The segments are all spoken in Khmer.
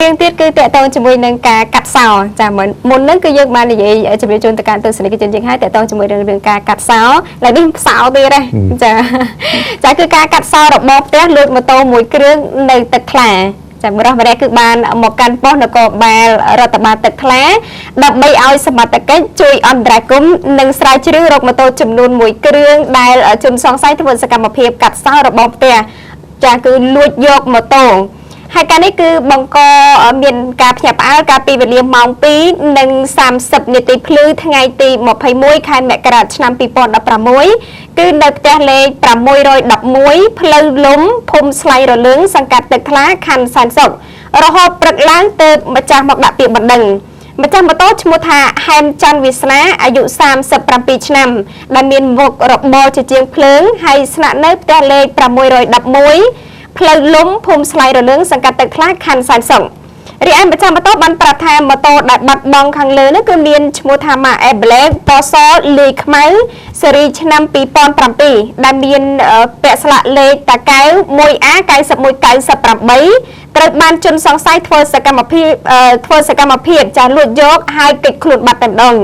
យើងទៀតគឺតកតងជាមួយនឹងការកាត់សោចាមុនហ្នឹងគឺយើងបាននិយាយជំរាបជូនទៅកាន់ទស្សនិកជនយើងហើយតកតងជាមួយនឹងរឿងការកាត់សោឡើយនេះសោទៀតចាគឺការកាត់សោរបស់ផ្ទះលួចម៉ូតូមួយគ្រឿងនៅទឹកថ្លាចាំរស់ម្នាក់គឺបានមកកាន់ប៉ុស្តិ៍នគរបាលរដ្ឋបាលទឹកថ្លាដើម្បីឲ្យសមត្ថកិច្ចជួយអន្តរាគមន៍និងស្រាវជ្រាវរកម៉ូតូចំនួន1គ្រឿងដែលជនសង្ស័យធ្វើសកម្មភាពកាត់សោរបស់ផ្ទះចាគឺលួចយកម៉ូតូហើយការនេះគឺបង្កមានការភ្ញាក់ផ្អើលកាលពីវេលាម៉ោង 2:30 នាទីភ្លឺថ្ងៃទី21 ខែមករាឆ្នាំ 2016 គឺនៅផ្ទះលេខ 611 ផ្លូវលំភូមិស្លៃរលឹងសង្កាត់ទឹកថ្លាខណ្ឌសែនសុខរហូតព្រឹកឡើងទើបម្ចាស់មកដាក់ពាក្យបណ្ដឹងម្ចាស់ម៉ូតូឈ្មោះថាហែមច័ន្ទវាសនាអាយុ37ឆ្នាំដែលមានមុខរបរជាជាងភ្លើងហើយស្នាក់នៅផ្ទះលេខ 611 ផ្លូវលំភូមិស្លៃរលឹងសង្កាត់ទឹកថ្លាខណ្ឌសែនសុខរីឯម្ចាស់ម៉ូតូបានប្រាប់ថាម៉ូតូដែលបាត់បង់ខាងលើនោះគឺមានឈ្មោះថា Mark Black ពណ៌សលាយខ្មៅស៊េរីឆ្នាំ 2007 ដែលមានពាក់ស្លាកលេខតាកែវ 1A9198 ត្រូវបានជនសង្ស័យធ្វើសកម្មភាពចាលួចយកហើយគេចខ្លួនបាត់តែម្ដង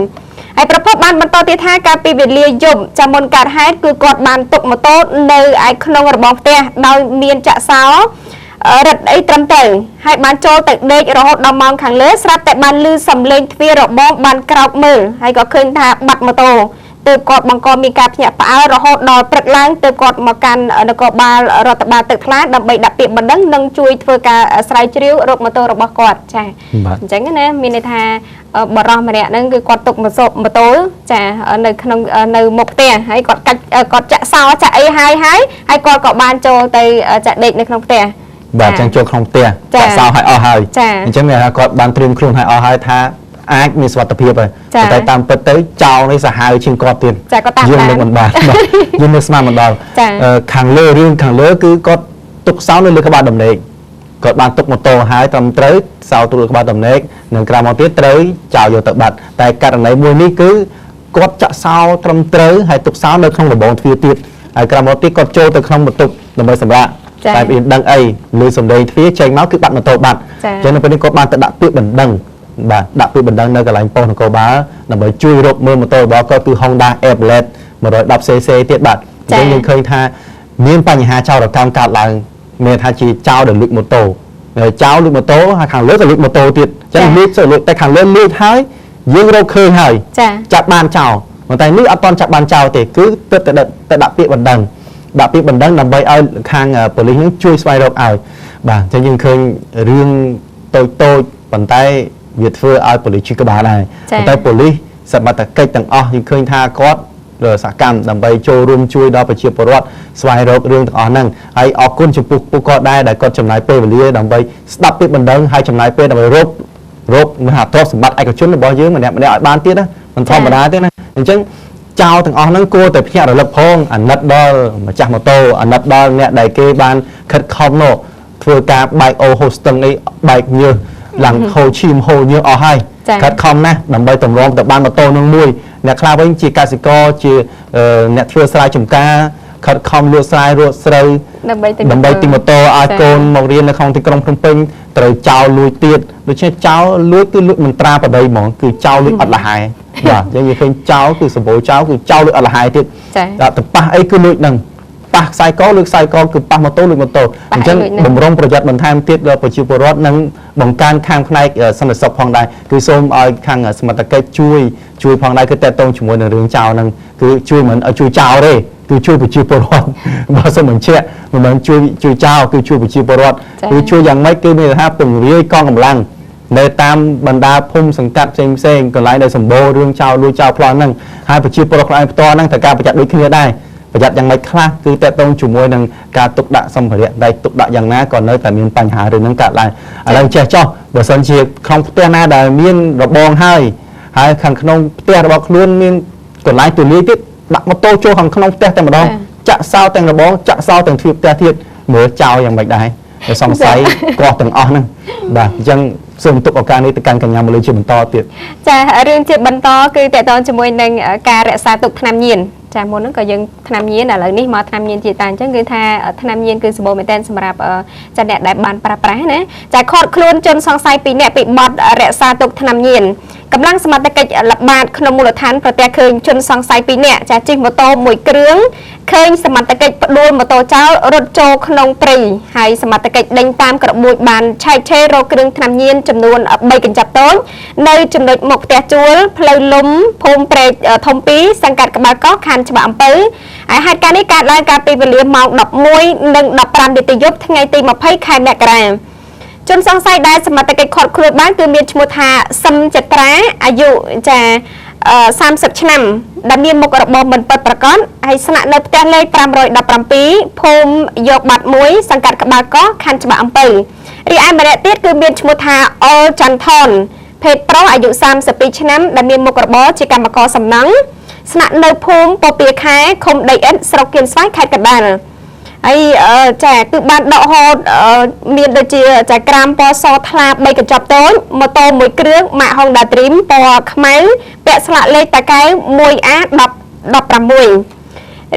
ហើយប្រពន្ធបានបន្តទៀតថាកាលពីវេលាយប់ចាំមុនកើតហេតុគឺគាត់បានទុកម៉ូតូនៅឯក្នុងរបងផ្ទះដោយមានចាក់សោរឹតអីត្រឹមត្រូវហើយបានចូលទៅដេករហូតដល់ម៉ោងខាងលើស្រាប់តែបានឮសំឡេងទ្វាររបងបានក្រោកមើលហើយក៏ឃើញថាបាត់ម៉ូតូទើបគាត់បង្កមានការភ្ញាក់ផ្អើលរហូតដល់ព្រឹកឡើងទើបគាត់មកកាន់នគរបាលរដ្ឋបាលទឹកថ្លាដើម្បីដាក់ពាក្យបណ្ដឹងនិងជួយធ្វើការស្រាវជ្រាវរកម៉ូតូរបស់គាត់ចាអញ្ចឹងណាមានន័យថាបរិះម្នាក់ហ្នឹងគឺគាត់ទុកម៉ូតូចានៅក្នុងនៅមុខផ្ទះហើយគាត់ចាក់សោចាក់អីហើយគាត់ក៏បានចូលទៅចាក់ដេកនៅក្នុងផ្ទះបាទចឹងចូលក្នុងផ្ទះចាក់សោឲ្យអស់ហើយអញ្ចឹងមានថាគាត់បានត្រៀមខ្លួនឲ្យអស់ហើយថាអាចមានសុវត្ថិភាពហើយតែតាមពិតទៅចោលនេះសាហាវជាងគាត់ទៀតយើងនឹងមិនបានយើងនៅស្មានមិនដល់ខាងលើរឿងខាងលើគឺគាត់ទុកសោនៅលើក្បាលដំណេកគាត់បានទុកម៉ូតូហើយត្រឹមត្រូវសោទុកលើក្បាលដំណេកនិងក្រោយមកទៀតត្រូវចោលយកទៅបាត់តែករណីមួយនេះគឺគាត់ចាក់សោត្រឹមត្រូវហើយទុកសោនៅក្នុងរបងទ្វារទៀតហើយក្រោយមកទៀតគាត់ចូលទៅក្នុងបន្ទប់ដើម្បីសម្រាប់តែមានដឹងអីលើសំឡេងទ្វារចេញមកគឺបាត់ម៉ូតូបាត់អញ្ចឹងនៅពេលនេះគាត់បានទៅដាក់ពាក្យបណ្ដឹងបាទដាក់ពាក្យបណ្ដឹងនៅកន្លែងប៉ុស្តិ៍នគរបាលដើម្បីជួយរកមើលម៉ូតូរបស់គាត់គឺ Honda Airblade 110cc ទៀតបាទអញ្ចឹងយើងឃើញថាមានបញ្ហាចោរកម្មកើតឡើងមានថាជាចោរដែលលួចម៉ូតូចោរលួចម៉ូតូហើយខាងលើក៏លួចម៉ូតូទៀតអញ្ចឹងលួចតែខាងលើលួចហើយយើងរកឃើញហើយចាប់បានចោរប៉ុន្តែនេះអត់ទាន់ចាប់បានចោរទេគឺទៅដាក់ពាក្យបណ្ដឹងដើម្បីឲ្យខាងប៉ូលីសនឹងជួយស្វែងរកឲ្យបាទអញ្ចឹងយើងឃើញរឿងតូចប៉ុន្តែវាធ្វើឲ្យប៉ូលីសជួយក្បាលដែរប៉ុន្តែប៉ូលីសសមត្ថកិច្ចទាំងអស់យើងឃើញថាគាត់សកម្មដើម្បីចូលរួមជួយដល់ប្រជាពលរដ្ឋស្វែងរករឿងទាំងអស់ហ្នឹងហើយអរគុណចំពោះពួកគាត់ដែរដែលគាត់ចំណាយពេលវេលាដើម្បីស្ដាប់ពាក្យបណ្ដឹងហើយចំណាយពេលដើម្បីរកមហាទ្រព្យសម្បត្តិឯកជនរបស់យើងម្នាក់ឲ្យបានទៀតណាមិនធម្មតាទេណាអញ្ចឹងចោលទាំងអស់ហ្នឹងគួរតែភ្ញាក់រលឹកផងអាណិតដល់ម្ចាស់ម៉ូតូអាណិតដល់អ្នកដែលគេបានខិតខំនោះធ្វើការបែកអូហូស្ទឹងអីបែកញើសឡើងហូរឈាមហូរញើសអស់ហើយខិតខំណាស់ដើម្បីតម្រង់ទៅបានម៉ូតូនឹងមួយអ្នកខ្លះវិញជាកសិករជាអ្នកធ្វើស្រែចម្ការខិតខំលក់ស្រែរក់ស្រូវដើម្បីទិញម៉ូតូឲ្យកូនមករៀននៅក្នុងទីក្រុងភ្នំពេញត្រូវចោលលួចទៀតដូច្នេះចោលលួចគឺលួចមិនត្រាប្តីហ្មងគឺចោលលួចអត់លហែបាទអញ្ចឹងយើងឃើញចោលគឺសម្បូរចោលគឺចោលលួចអត់លហែទៀតដល់ទៅប៉ះអីគឺលួចនឹងប៉ះខ្សែកលឬខ្សែកលគឺប៉ះម៉ូតូលួចម៉ូតូអញ្ចឹងបំរុងប្រយ័ត្នបន្ថែមទៀតដល់ប្រជាពលរដ្ឋនិងបង្កើនខាងផ្នែកសន្តិសុខផងដែរគឺសូមឲ្យខាងសមត្ថកិច្ចជួយផងដែរគឺតេតងជាមួយនឹងរឿងចោលហ្នឹងគឺជួយមិនឲ្យជួយចោលទេគឺជួយប្រជាពលរដ្ឋបើសិនមិនជាមិនមែនជួយចោលគឺជួយប្រជាពលរដ្ឋគឺជួយយ៉ាងម៉េចគឺមានថាពង្រាយកងកម្លាំងនៅតាមបណ្ដាភូមិសង្កាត់ផ្សេងកន្លែងដែលសម្បូររឿងចោលលួចចោលប្លន់ហ្នឹងហើយប្រជាពលរដ្ឋខ្លួនឯងផ្ទាល់ហ្នឹងត្រូវការប្រយ័ត្នដូចគ្នាដែរប្រយ័ត្នយ៉ាងម៉េចខ្លះគឺតេតងជាមួយនឹងការទុកដាក់សម្ភារៈដែលទុកដាក់យ៉ាងណាក៏នៅតែមានបញ្ហារឿងហ្នឹងកើតឡើងឥឡូវចេះចោះបើសិនជាក្នុងផ្ទះណាដែលមានរបងហើយខាងក្នុងផ្ទះរបស់ខ្លួនមានកន្លែងទូលាយទៀតដាក់ម៉ូតូចូលខាងក្នុងផ្ទះតែម្ដងចាក់សោទាំងរបងចាក់សោទាំងទ្វារផ្ទះទៀតមើលចោលយ៉ាងម៉េចដែរសង្ស័យគាត់ទាំងអស់ហ្នឹងបាទអញ្ចឹងសូមទុកឱកាសនេះទៅកាន់កញ្ញាមកលើជាបន្តទៀតចារឿងជាបន្តគឺតេតងជាមួយនឹងការរក្សាទុកថ្នាំញៀន ចាមុនហ្នឹងក៏យើងថ្នាំញៀនឥឡូវនេះមកថ្នាំញៀនជាតាអញ្ចឹងគឺថាថ្នាំញៀនគឺសម្បូរមែនទែនសម្រាប់ចាអ្នកដែលបានប្រើប្រាស់ណាចាខត់ខ្លួនជនសង្ស័យ2នាក់ពីបទរក្សាទុកថ្នាំញៀនកម្លាំងសមត្ថកិច្ចល្បាតក្នុងមូលដ្ឋានប្រទះឃើញជនសង្ស័យ2នាក់ចាជិះម៉ូតូមួយគ្រឿងឃើញសមត្ថកិច្ចផ្ដួលម៉ូតូចោលរត់ចូលក្នុងព្រៃហើយសមត្ថកិច្ចដេញតាមក្របួចបានឆែកឆេររកគ្រឿងថ្នាំញៀនចំនួន3កញ្ចប់តូចនៅចំណុចមុខផ្ទះជួលផ្លូវលំភូមិព្រែកធំ2សង្កាត់ក្បាលកោះខណ្ឌច្បារអំពៅហើយហេតុការណ៍នេះកើតឡើងកាលពីវេលាម៉ោង 11:15 នាទីយប់ថ្ងៃទី20 ខែមករាជនសង្ស័យដែលសមត្ថកិច្ចឃាត់ខ្លួនបានគឺមានឈ្មោះថាសឹមចត្រាអាយុចា30 ឆ្នាំដែលមានមុខរបរមិនពិតប្រាកដហើយស្នាក់នៅផ្ទះលេខ517ភូមិយកបាត់1សង្កាត់ក្បាលកោះខណ្ឌច្បារអំពៅរីឯម្នាក់ទៀតគឺមានឈ្មោះថាអុលចន្ទថនភេទប្រុសអាយុ32 ឆ្នាំដែលមានមុខរបរជាកម្មករសំណង់ស្នាក់នៅភូមិពពាខែឃុំដីឥដ្ឋស្រុកគៀនស្វាយខេត្តកណ្ដាលហើយចាគឺបានដកហូតមានដូចជាចាក្រាមពណ៌សថ្លា3កញ្ចប់តូចម៉ូតូមួយគ្រឿងម៉ាក Honda Dream ពណ៌ខ្មៅពាក់ស្លាកលេខតាកែវ 1A16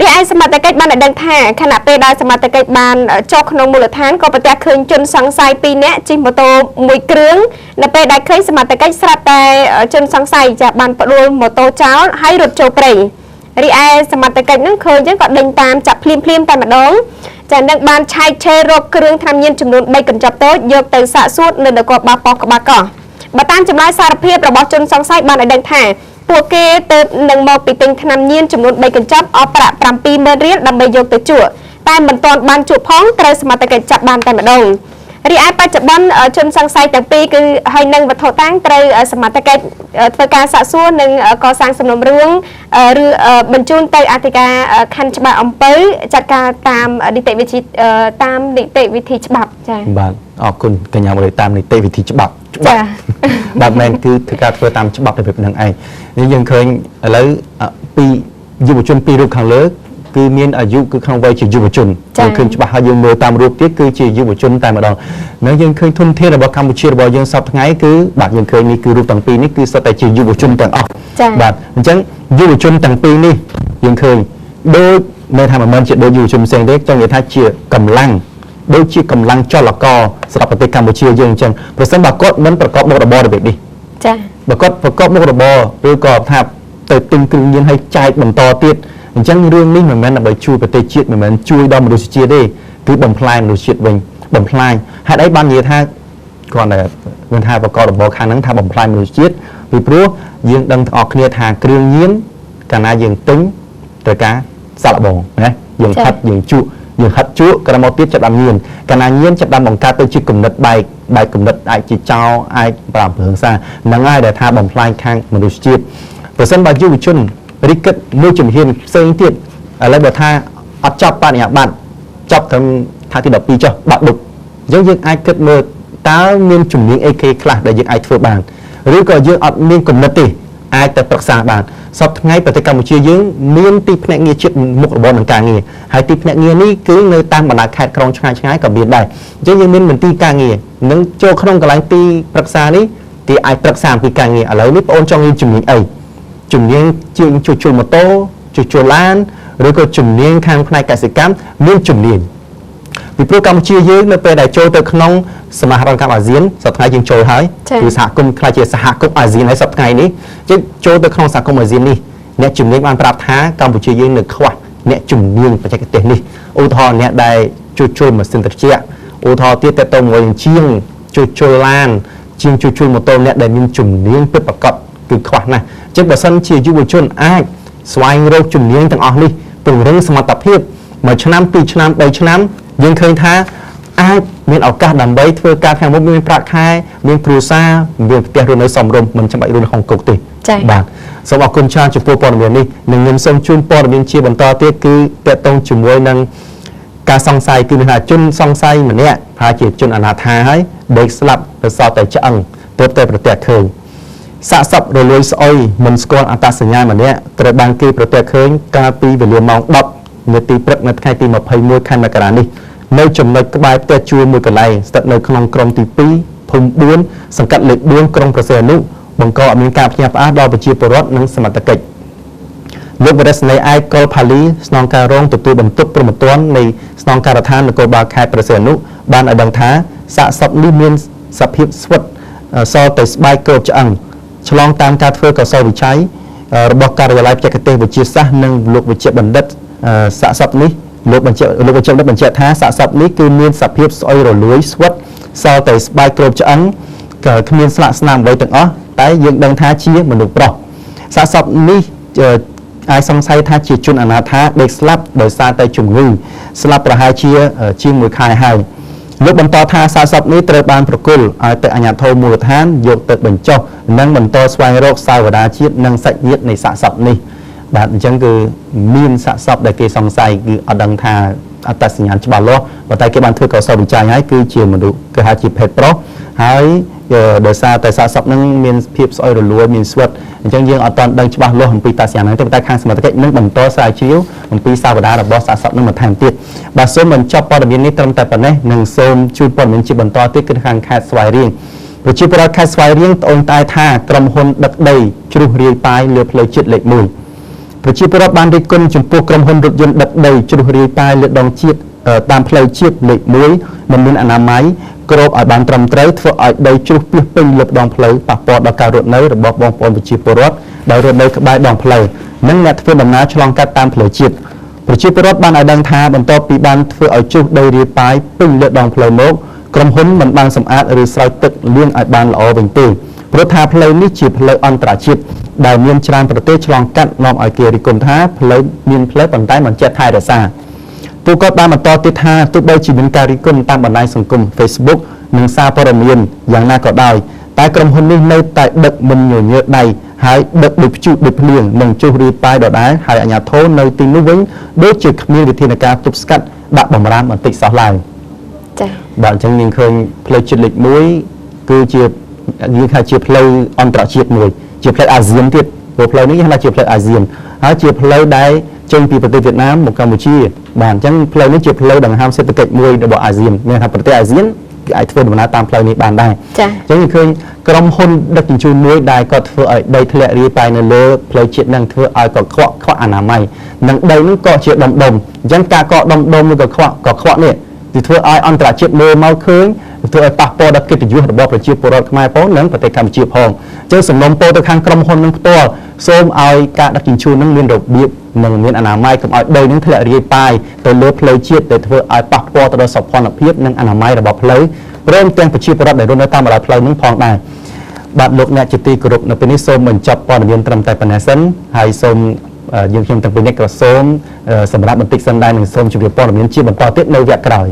រីឯសមត្ថកិច្ចបានដឹងថាខណៈពេលដែលសមត្ថកិច្ចបានចុះក្នុងមូលដ្ឋានក៏ប្រទះឃើញជនសង្ស័យ2នាក់ជិះម៉ូតូមួយគ្រឿងនៅពេលដែលឃើញសមត្ថកិច្ចស្រាប់តែជនសង្ស័យចាបានផ្ដួលម៉ូតូចោលហើយរត់ចូលព្រៃរីឯសមត្ថកិច្ចនឹងឃើញចឹងក៏ដេញតាមចាប់ភ្លាមតែម្ដងចានឹងបានឆែកឆេររកគ្រឿងថ្នាំញៀនចំនួន3កញ្ចប់តូចយកទៅសាកសួរនៅនគរបាលប៉ុស្តិ៍ក្បាលកោះបើតាមចម្លើយសារភាពរបស់ជនសង្ស័យបានឲ្យដឹងថាពួកគេទៅនឹងមកពីទិញថ្នាំញៀនចំនួន3កញ្ចប់អស់ប្រាក់ 70000 រៀលដើម្បីយកទៅជក់តែមិនទាន់បានជក់ផងត្រូវសមត្ថកិច្ចចាប់បានតែម្ដងរីឯបច្ចុប្បន្នជនសង្ស័យទាំងពីរគឺហើយនឹងវត្ថុតាងត្រូវសមត្ថកិច្ចធ្វើការសាកសួរនិងកសាងសំណុំរឿងឬបញ្ជូនទៅអធិការខណ្ឌច្បារអំពៅចាត់ការតាមនីតិវិធីច្បាប់ចា៎បាទអរគុណកញ្ញាមកតាមនីតិវិធីច្បាប់បាទមែនគឺធ្វើការធ្វើតាមច្បាប់ទៅនឹងឯងនេះយើងឃើញឥឡូវពីយុវជនពីររូបខាងលើគឺមានអាយុគឺក្នុងវ័យជាយុវជនយើងឃើញច្បាស់ហើយយើងមើលតាមរូបទៀតគឺជាយុវជនតែម្ដងនៅយើងឃើញធនធានរបស់កម្ពុជារបស់យើងសពថ្ងៃគឺបាទយើងឃើញនេះគឺរូបទាំងពីរនេះគឺសុទ្ធតែជាយុវជនទាំងអស់បាទអញ្ចឹងយុវជនទាំងពីរនេះយើងឃើញដូចនៅថាមិនមែនជាដូចយុវជនផ្សេងទេចង់និយាយថាជាកម្លាំងដូចជាកម្លាំងចលករសម្រាប់ប្រទេសកម្ពុជាយើងអញ្ចឹងប្រសិនបើគាត់មិនប្រកបមុខរបររបៀបនេះចា៎បើគាត់ប្រកបមុខរបរឬក៏ថាទៅទិញគ្រឿងញៀនឲ្យចែកបន្តទៀតអញ្ចឹងរឿងនេះមិនមែនដើម្បីជួយប្រទេសជាតិមិនមែនជួយដល់មនុស្សជាតិទេគឺបំផ្លាញមនុស្សជាតិវិញបំផ្លាញហេតុអីបាននិយាយថាគាត់តែមិនថាប្រកបរបរខាងហ្នឹងថាបំផ្លាញមនុស្សជាតិពីព្រោះយើងដឹងទាំងអស់គ្នាថាគ្រឿងញៀនកាលណាយើងទិញត្រូវការសាក់លបងណាយើងហិតយើងជក់យើងហិតជក់ក្រោយមកទៀតចាប់ដើមញៀនកាលណាញៀនចាប់ដើមបង្កើតទៅជាគំនិតបែកគំនិតអាចជាចោលអាចប្រើអំពើហិង្សាហ្នឹងហើយដែលថាបំផ្លាញខាងមនុស្សជាតិប្រសិនបើយុវជនរិះគិតមួយជំហានផ្សេងទៀតឥឡូវបើថាអត់ចាប់បរិញ្ញាបត្រចាប់ត្រឹមថាទី12ចុះបាក់ឌុបអញ្ចឹងយើងអាចគិតមើលតើមានជំនាញអីគេខ្លះដែលយើងអាចធ្វើបានឬក៏យើងអត់មានគំនិតទេអាចទៅប្រឹក្សាបានសពថ្ងៃប្រទេសកម្ពុជាយើងមានទីភ្នាក់ងារជាតិមុខរបរនឹងការងារហើយទីភ្នាក់ងារនេះគឺនៅតាមបណ្ដាខេត្តក្រុងឆ្ងាយក៏មានដែរអញ្ចឹងយើងមានមន្ទីរការងារនឹងចូលក្នុងកន្លែងទីប្រឹក្សានេះគេអាចប្រឹក្សាអំពីការងារឥឡូវនេះបងអូនចង់រៀនជំនាញអីជំនាញជាងជួសជុលម៉ូតូជួសជុលឡានឬក៏ជំនាញខាងផ្នែកកសិកម្មមានជំនាញពីព្រោះកម្ពុជាយើងនៅពេលដែលចូលទៅក្នុងសមាគមអាស៊ានសប្តាហ៍យើងចូលហើយគឺសហគមន៍ខ្លះជាសហគមន៍អាស៊ានហើយសប្តាហ៍នេះជិះចូលទៅក្នុងសហគមន៍អាស៊ាននេះអ្នកជំនាញបានប្រាប់ថាកម្ពុជាយើងនៅខ្វះអ្នកជំនាញបច្ចេកទេសនេះឧទាហរណ៍អ្នកដែលជួសជុលម៉ាស៊ីនត្រជាក់ឧទាហរណ៍ទៀតតទៅមួយជាងជួសជុលឡានជាងជួសជុលម៉ូតូអ្នកដែលមានជំនាញពិតប្រាកដគឺខ្វះណាស់អញ្ចឹងបើសិនជាយុវជនអាចស្វែងរកជំនាញទាំងអស់នេះពង្រឹងសមត្ថភាព1ឆ្នាំ2ឆ្នាំ3ឆ្នាំយើងឃើញថាអាចមានឱកាសដើម្បីធ្វើការខាងមុខមានប្រាក់ខែមានគ្រួសារមានផ្ទះរស់នៅសមរម្យមិនចាំបាច់រស់នៅក្នុងគុកទេបាទសូមអរគុណច្រើនចំពោះព័ត៌មាននេះនិងខ្ញុំសូមជូនព័ត៌មានជាបន្តទៀតគឺតកតងជាមួយនឹងការសង្ស័យគឺថាជនសង្ស័យម្នាក់ថាជាជនអនាថាហើយដេកស្លាប់ទៅសល់តែឆ្អឹងទើបតែប្រទះឃើញសាកសពរលួយស្អុយមិនស្គាល់អត្តសញ្ញាណម្នាក់ត្រូវបានគេប្រទះឃើញកាលពីវេលាម៉ោង10នាទីព្រឹកនៅថ្ងៃទី21ខែមករានេះនៅចំណុចក្បែរផ្ទះជួលមួយកន្លែងស្ថិតនៅក្នុងក្រុមទី2ភូមិ4សង្កាត់លេខ4ក្រុងព្រះសីហនុបង្កឲ្យមានការភ្ញាក់ផ្អើលដល់ប្រជាពលរដ្ឋនិងសមត្ថកិច្ច លោកបរិស្នេហ៍ឯកកុលផាលីស្នងការរងទទួលបន្ទុកព្រមត្តននៃស្នងការដ្ឋាននគរបាលខេត្តព្រះសីហនុបានឲ្យដឹងថាសាកសពនេះមានសភាពស្វិតសល់តែស្បែកគ្របឆ្អឹងឆ្លងតាមការធ្វើកសោវិច័យរបស់ការិយាល័យបច្ចេកទេសវិទ្យាសាស្ត្រនិងលោកវិជ្ជបណ្ឌិតសាកសពនេះលោកវិជ្ជបណ្ឌិតបញ្ជាក់ថាសាកសពនេះគឺមានសភាពស្អុយរលួយស្វិតសល់តែស្បែកគ្របឆ្អឹងគ្មានស្លាកស្នាមអ្វីទាំងអស់តែយើងដឹងថាជាមនុស្សប្រុសសាកសពនេះអាចសង្ស័យថាជាជនអនាថាដេកស្លាប់ដោយសារតែជំងឺស្លាប់ប្រហែលជា1ខែហើយលោកបន្តថាសាកសពនេះត្រូវបានប្រគល់ឲ្យទៅអាជ្ញាធរមូលដ្ឋានយកទៅបញ្ចុះនិងបន្តស្វែងរកសាវតាជាតិនិងសាច់ញាតិនៃសាកសពនេះបាទអញ្ចឹងគឺមានសាកសពដែលគេសង្ស័យគឺអត់ដឹងថាអត្តសញ្ញាណច្បាស់លាស់ប៉ុន្តែគេបានធ្វើកសោវិច័យហើយគឺជាមនុស្សគេហៅជាភេទប្រុសហើយដោយសារតែសាកសពនឹងមានភាពស្អុយរលួយមានស្វិតអញ្ចឹងយើងអត់ទាន់ដឹងច្បាស់លាស់អំពីតាសញ្ញាណហ្នឹងតែខាងសមត្ថកិច្ចនឹងបន្តស្រាវជ្រាវអំពីសាវតារបស់សាកសពនឹងបន្ថែមទៀតបាទសូមបញ្ចប់ព័ត៌មាននេះត្រឹមតែប៉ុណ្ណេះនិងសូមជូនព័ត៌មានជាបន្តទៀតគឺខាងខេត្តស្វាយរៀងប្រជាពលរដ្ឋខេត្តស្វាយរៀងត្អូញត្អែថាក្រុមហ៊ុនដឹកដីជ្រុះរាយប៉ាយលើផ្លូវជាតិលេខ1ប្រជាពលរដ្ឋបានរិះគន់ចំពោះក្រុមហ៊ុនរថយន្តដឹកដីជ្រុះរាយប៉ាយលើដងជាតិតាមផ្លូវជាតិលេខ1មិនមានអនាម័យគ្របឲ្យបានត្រឹមត្រូវធ្វើឲ្យដីជ្រុះភ្លឹះពេញលើដងផ្លូវប៉ះពាល់ដល់ការរត់នៅរបស់បងប្អូនប្រជាពលរដ្ឋដែលរត់នៅក្បែរដងផ្លូវនិងអ្នកធ្វើដំណើរឆ្លងកាត់តាមផ្លូវជាតិប្រជាពលរដ្ឋបានឲ្យដឹងថាបន្ទាប់ពីបានធ្វើឲ្យជ្រុះដីរាយប៉ាយពេញលើដងផ្លូវមកក្រុមហ៊ុនមិនបានសម្អាតឬស្រោចទឹកលាងឲ្យបានល្អវិញទេព្រោះថាផ្លូវនេះជាផ្លូវអន្តរជាតិដែលមានច្រើនប្រទេសឆ្លងកាត់នាំឲ្យគេរិះគន់ថាផ្លូវមានផ្លូវប៉ុន្តែមិនចេះថែរក្សាទូគាត់បានបន្តទៀតថាទោះបីជាមានការរិះគន់តាមបណ្ដាញសង្គម Facebook និងសារព័ត៌មានយ៉ាងណាក៏ដោយតែក្រុមហ៊ុននេះនៅតែដឹកមិនញញើដៃហើយដឹកដូចព្យុះដូចភ្លៀងនិងជុះរាយប៉ាយដដែលហើយអាជ្ញាធរនៅទីនោះវិញដូចជាគ្មានវិធានការទប់ស្កាត់ដាក់បំរាមបន្តិចសោះឡើយចា៎បាទអញ្ចឹងយើងឃើញផ្លូវជាតិលេខ1គឺជាយើងថាជាផ្លូវអន្តរជាតិមួយជាផ្លូវអាស៊ានទៀតព្រោះផ្លូវនេះគេហៅថាជាផ្លូវអាស៊ានហើយជាផ្លូវដែលចេញពីប្រទេសវៀតណាមមកកម្ពុជាបាទអញ្ចឹងផ្លូវនេះជាផ្លូវដង្ហើមសេដ្ឋកិច្ចមួយរបស់អាស៊ានមានថាប្រទេសអាស៊ានគេអាចធ្វើដំណើរតាមផ្លូវនេះបានដែរចា៎អញ្ចឹងឃើញក្រុមហ៊ុនដឹកជញ្ជូនមួយដែលគាត់ធ្វើឲ្យដីធ្លាក់រាយប៉ាយនៅលើផ្លូវជាតិនឹងធ្វើឲ្យកខ្វក់អនាម័យនិងដីនោះក៏ជាដុំអញ្ចឹងការកកដុំឬក៏ខ្វក់នេះគឺធ្វើឲ្យអន្តរជាតិមើលមកឃើញធ្វើឲ្យប៉ះពាល់ដល់កិត្តិយសរបស់ប្រជាពលរដ្ឋខ្មែរផងនិងប្រទេសកម្ពុជាផងអញ្ចឹងសំណូមពរទៅខាងក្រុមហ៊ុននឹងផ្ទាល់សូមឲ្យការដឹកជញ្ជូននឹងមានរបៀបនិងមានអនាម័យកុំឲ្យដីនឹងធ្លាក់រាយប៉ាយទៅលើផ្លូវជាតិដែលធ្វើឲ្យប៉ះពាល់ទៅដល់សោភ័ណភាពនិងអនាម័យរបស់ផ្លូវព្រមទាំងប្រជាពលរដ្ឋដែលរស់នៅតាមបណ្ដោយផ្លូវនឹងផងដែរបាទលោកអ្នកជាទីគោរពនៅពេលនេះសូមបញ្ចប់ព័ត៌មានត្រឹមតែប៉ុណ្ណេះសិនហើយសូមយើងខ្ញុំទាំងពីរនេះក៏សូមសម្រាប់បន្តិចសិនដែរនឹងសូមជម្រាបព័ត៌មានជាបន្តទៀតនៅវគ្គក្រោយ